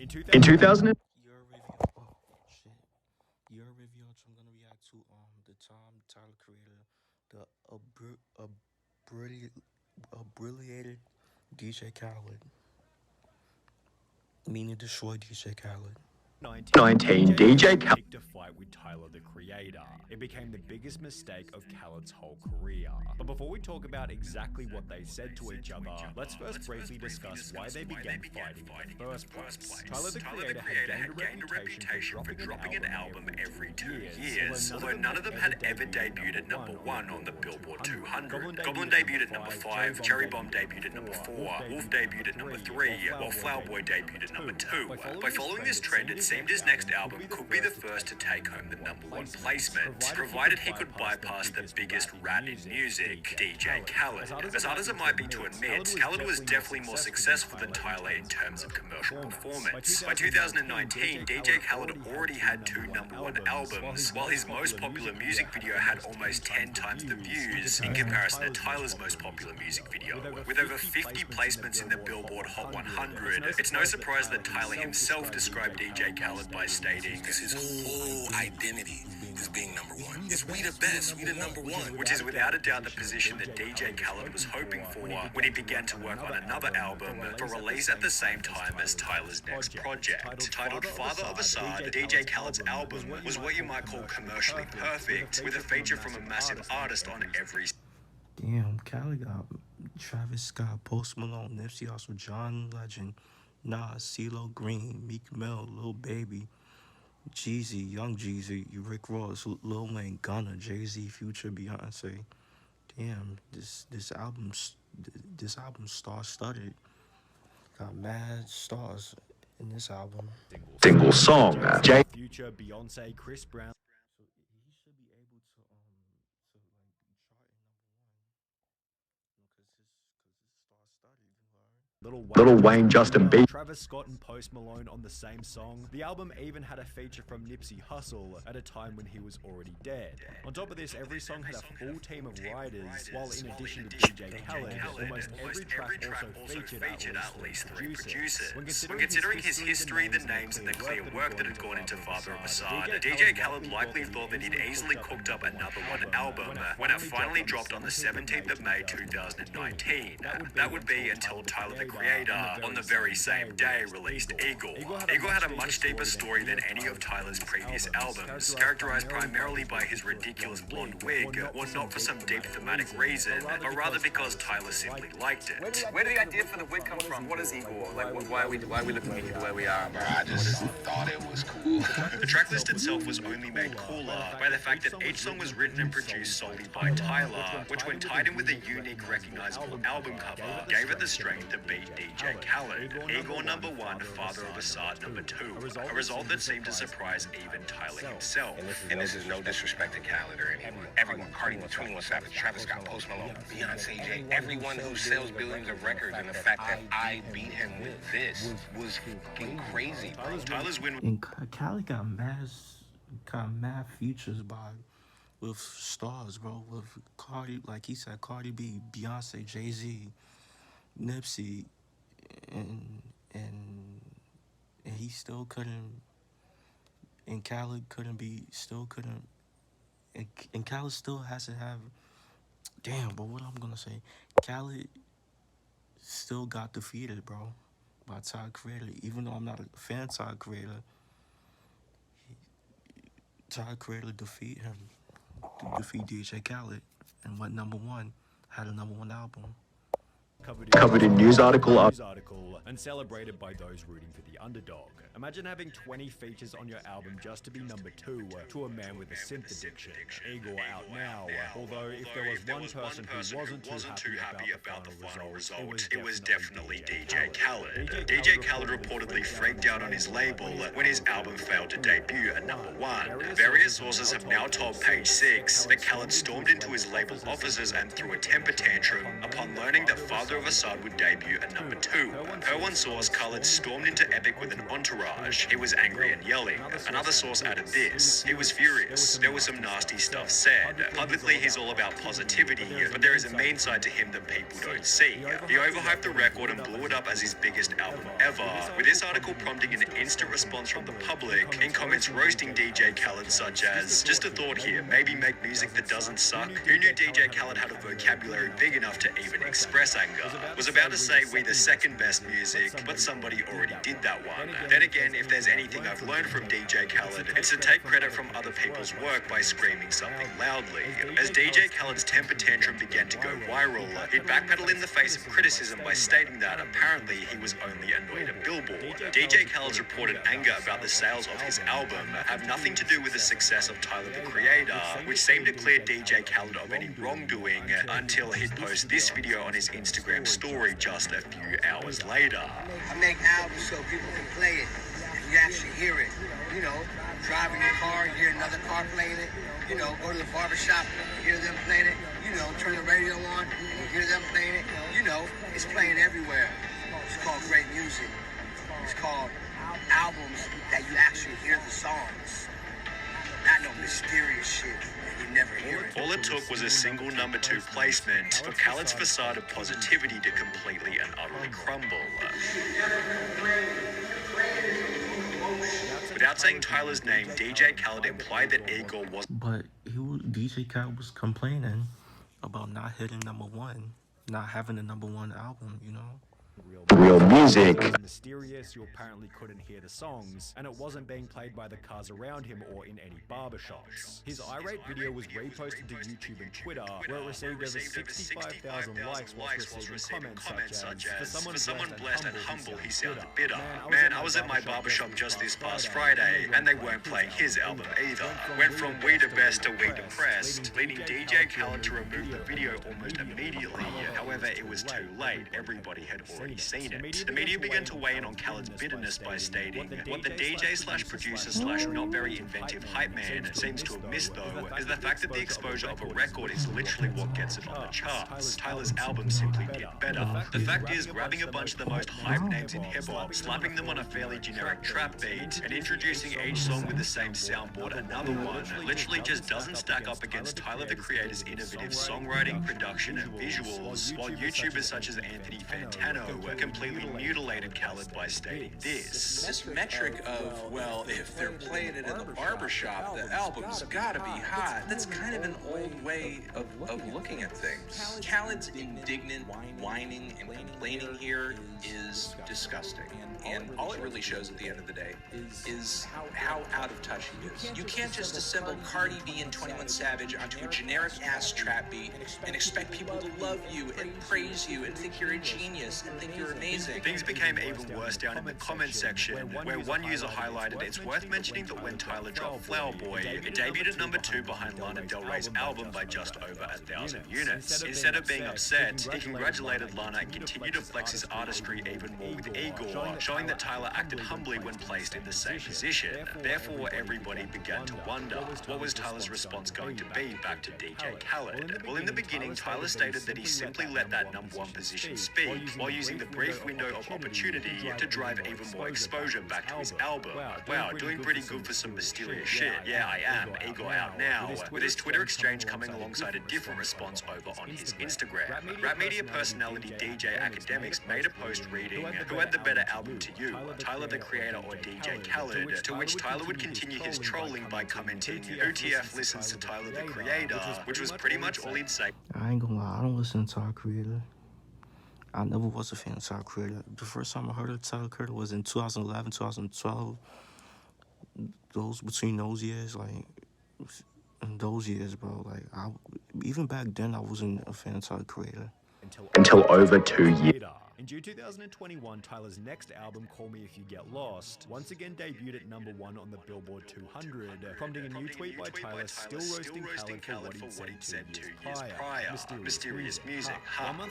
In 2000, Your review. Oh shit. Your review. I'm gonna react to the Tom Tyler creator, the obliterated DJ Khaled. Meaning destroy DJ Khaled. 19, DJ Khaled picked a fight with Tyler the Creator. It became the biggest mistake of Khaled's whole career. But before we talk about exactly what they said to each other, let's first briefly discuss why they began fighting in the first place. Tyler the Creator had gained a reputation for dropping an album every 2 years, although none of them had ever debuted at number 1 on the Billboard 200. Goblin debuted at number 5, Cherry Bomb debuted at number 4, Wolf debuted at number 3, while Flower Boy debuted at number 2. By following this trend, it seemed his next album could be the first to take home the number 1 placement, provided he could bypass the biggest rat in music, DJ Khaled. As hard as it might be to admit, Khaled was definitely more successful than Tyler in terms of commercial performance. By 2019, DJ Khaled already had 2 number 1 albums, while his most popular music video had almost 10 times the views in comparison to Tyler's most popular music video. With over 50 placements in the Billboard Hot 100, it's no surprise that Tyler himself described DJ Khaled by stating, "Because his whole identity is being number 1. It's we the best, we the number 1." which is without a doubt the position that DJ Khaled was hoping for when he began to work on another album for release at the same time as Tyler's next project. Titled Father of Assad, DJ Khaled's album was what you might call commercially perfect, with a feature from a massive artist on every. Damn, Khaled got Travis Scott, Post Malone, Nipsey Hussle, John Legend, Nas, CeeLo Green, Meek Mill, Lil Baby, Jeezy, Young Jeezy, Rick Ross, Lil Wayne, Gunna, Jay-Z, Future, Beyonce. Damn, this album's star-studded. Got mad stars in this album. single song, Jay. Future, Beyonce, Chris Brown. So he should be able to chart in number 1, Lil Lil Wayne, Justin Bieber. Travis Scott and Post Malone on the same song. The album even had a feature from Nipsey Hussle at a time when he was already dead. On top of this, every song had a full team of writers, while in addition to DJ Khaled, almost every track also featured at least 3 producers. When considering his history, the names, and the clear work that had gone into Father of Assad, DJ Khaled likely thought that he'd easily cooked up another 1 album when it finally dropped on the 17th of May 2019. That would be until Tyler the Creator, on the very same day, released Eagle. Eagle had a much deeper story than any of Tyler's previous albums, characterized primarily by his ridiculous blonde wig, or not for some deep thematic reason, but rather because Tyler simply liked it. Where did the idea for the wig come from? What is Eagle? Like, why are we looking at it the way we are? Bro, I just thought it was cool. The track list itself was only made cooler by the fact that each song was written and produced solely by Tyler, which when tied in with a unique, recognizable album cover, gave it the strength to beat DJ Khaled. Igor number 1, Father of Assad number 2. A result that seemed to surprise even Tyler himself. And this is no disrespect to Khaled or anyone. Everyone, Cardi, 21 Savage, Travis Scott, Post Malone, Beyonce, Jay, everyone who sells billions of records, and the fact that I beat him with this was fucking crazy, bro. Tyler's win. And Khaled got mad features with stars, bro. With Cardi, like he said, Cardi B, Beyonce, Jay-Z, Nipsey, and he still couldn't. And Khaled and Khaled still has to have. Damn, but what I'm gonna say, Khaled still got defeated, bro, by Tyler Creator. Even though I'm not a fan of Tyler Creator, Tyler Creator defeat DJ Khaled and went number 1, had a number 1 album. Covered in news article and celebrated by those rooting for the underdog. Imagine having 20 features on your album just to be number 2 to a man with a synth addiction. Igor out now. Although if there was one person who wasn't too happy about the final result, it was definitely DJ Khaled. DJ Khaled reportedly freaked out on his label when his album failed to debut at number 1. Various sources have now told Page 6 that Khaled stormed into his label offices and threw a temper tantrum upon learning that Father author of Assad would debut at number 2. Per one source, Khaled stormed into Epic with an entourage. He was angry and yelling. Another source added this: he was furious. There was some nasty stuff said. Publicly, he's all about positivity, but there is a mean side to him that people don't see. He overhyped the record and blew it up as his biggest album ever, with this article prompting an instant response from the public, in comments roasting DJ Khaled such as, "Just a thought here, maybe make music that doesn't suck. Who knew DJ Khaled had a vocabulary big enough to even express anger? Was about to say we the second best music, but somebody already did that one." Then again, if there's anything I've learned from DJ Khaled, it's to take credit from other people's work by screaming something loudly. As DJ Khaled's temper tantrum began to go viral, he'd backpedal in the face of criticism by stating that apparently he was only annoyed at Billboard. DJ Khaled's reported anger about the sales of his album have nothing to do with the success of Tyler the Creator, which seemed to clear DJ Khaled of any wrongdoing until he'd post this video on his Instagram story just a few hours later. I make albums so people can play it and you actually hear it. You know, driving your car, you hear another car playing it. You know, go to the barbershop, you hear them playing it. You know, turn the radio on, you hear them playing it. You know, it's playing everywhere. It's called great music. It's called albums that you actually hear the songs. Not no mysterious shit that you never hear it. All it took was a single number 2 placement for Khaled's facade of positivity to completely and utterly crumble. Without saying Tyler's name, DJ Khaled implied that Igor was. But DJ Khaled was complaining about not hitting number 1, not having a number 1 album, you know? Real music. It was mysterious, you apparently couldn't hear the songs, and it wasn't being played by the cars around him or in any barbershops. His irate video was reposted to YouTube and Twitter, where it received over 65,000 likes whilst receiving comments such as, "For someone blessed and humble, he sounded bitter. Man, I was at my barbershop just this past Friday, and they weren't playing his album either. Went from we the best to we depressed," leading DJ Khaled to remove the video almost immediately. However, it was too late. Everybody had already seen it. The media began to weigh in on Khaled's bitterness by stating, "What the DJ/producer/not very inventive hype man seems to have missed though is the fact that the exposure of a record is literally what gets it on the charts. Tyler's album simply did better. The fact is, grabbing a bunch of the most hype names in hip-hop, slapping them on a fairly generic trap beat, and introducing each song with the same soundboard another one, literally just doesn't stack up against Tyler the Creator's innovative songwriting, production, and visuals, while YouTubers such as Anthony Fantano completely mutilated Khaled by stating this. This metric of, well, if they're playing it in the barbershop, the album's gotta be hot. That's kind of an old way of looking at things. Khaled's indignant whining and complaining here is disgusting. And all it really shows at the end of the day is how out of touch he is. You can't just assemble Cardi B and 21 Savage onto a generic-ass trap beat and expect people to love you and praise you and think you're a genius and think you're amazing. Things became even worse down in the comments section, where one user highlighted, "It's worth mentioning that when Tyler dropped Flower Boy, it debuted at number 2 behind Lana Del Rey's album by just over 1,000 units. Instead of being upset, he congratulated Lana and continued to flex his artistry even more with Igor, showing that Tyler acted humbly when placed in the same position. Therefore, everybody began to wonder, what was Tyler's response going to be back to DJ Khaled? Well, in the beginning, Tyler stated that he simply let that number 1 position speak, while using the brief window of opportunity to drive even more exposure back to his album. Wow, doing pretty good for some mysterious shit. Yeah, I am. Igor out now. With his Twitter exchange coming alongside a different response over on his Instagram. Rap media personality DJ Academics made a post reading, "Who had the better album to you, Tyler the Creator or DJ Khaled?" To which Tyler would continue his trolling by commenting, "OTF listens to Tyler the Creator," which was pretty much all he'd say. I ain't gonna lie, I don't listen to Tyler Creator. I never was a fan of Tyler Creator. The first time I heard of Tyler Creator was in 2011, 2012. Between those years, like, in those years, bro, like, even back then, I wasn't a fan of Tyler Creator. Until over 2 years. In June 2021, Tyler's next album, Call Me If You Get Lost, once again debuted at #1 on the Billboard 200, prompting a new tweet by Tyler still roasting Khaled for what he'd said 2 years prior. Mysterious music.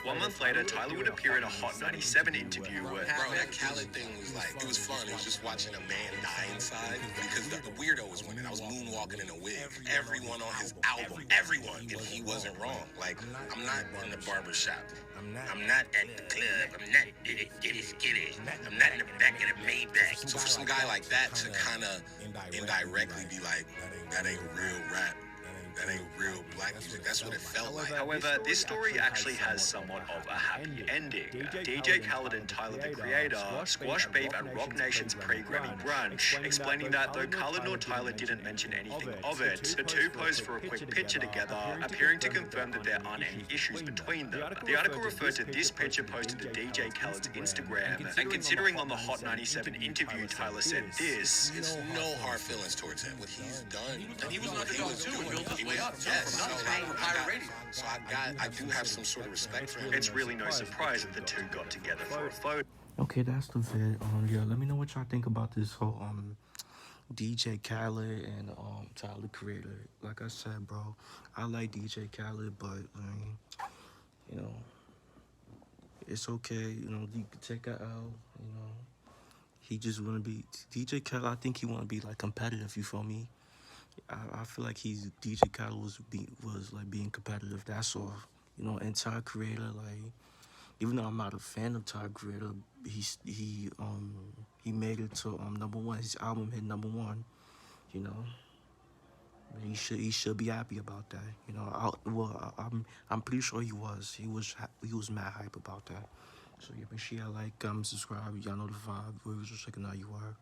One month later, Tyler would appear in a Hot 97 interview where... Bro, that Khaled thing was like, it was fun. It was just watching a man die inside because the weirdo was winning. I was moonwalking in a wig. Everyone on his album, everyone, and he wasn't wrong. Like, I'm not in the barber shop. I'm not at the club. I'm not skitty. I'm not in the back of the Maybach. So for some guy like that to kind of indirectly be like, that ain't real rap. That ain't real black music. That's what it felt like. However, this story actually has somewhat of a happy ending. DJ Khaled and Tyler, the Creator, squashed beef at Rock Nation's pre-Grammy brunch, explaining that though Khaled nor Tyler didn't mention anything of it, the two posed for a quick picture together, appearing to confirm that there aren't any issues between them. The article referred to this picture posted to DJ Khaled's Instagram, and considering on the Hot 97 interview Tyler said this, It's no hard feelings towards him. What he's done, And he was not the too. He built his way up. Yes, Not so paying for pirate radio. So I do have some sort of respect for him. it's really no surprise that the two got together for a photo. Okay, that's the vid. Yeah, let me know what y'all think about this whole DJ Khaled and Tyler the Creator. Like I said, bro, I like DJ Khaled, but I mean, you know, it's okay. You know, you can take a L. You know, he just wanna be DJ Khaled. I think he wanna be like competitive. You feel me? I feel like DJ Khaled was like being competitive. That's all. You know, and Tyler Creator, like, even though I'm not a fan of Tyler Creator, he made it to #1. His album hit #1. You know, he should be happy about that. You know, I'm pretty sure he was. He was mad hype about that. So yeah, make sure y'all like, subscribe. Y'all know the vibe. We're just checking out you are.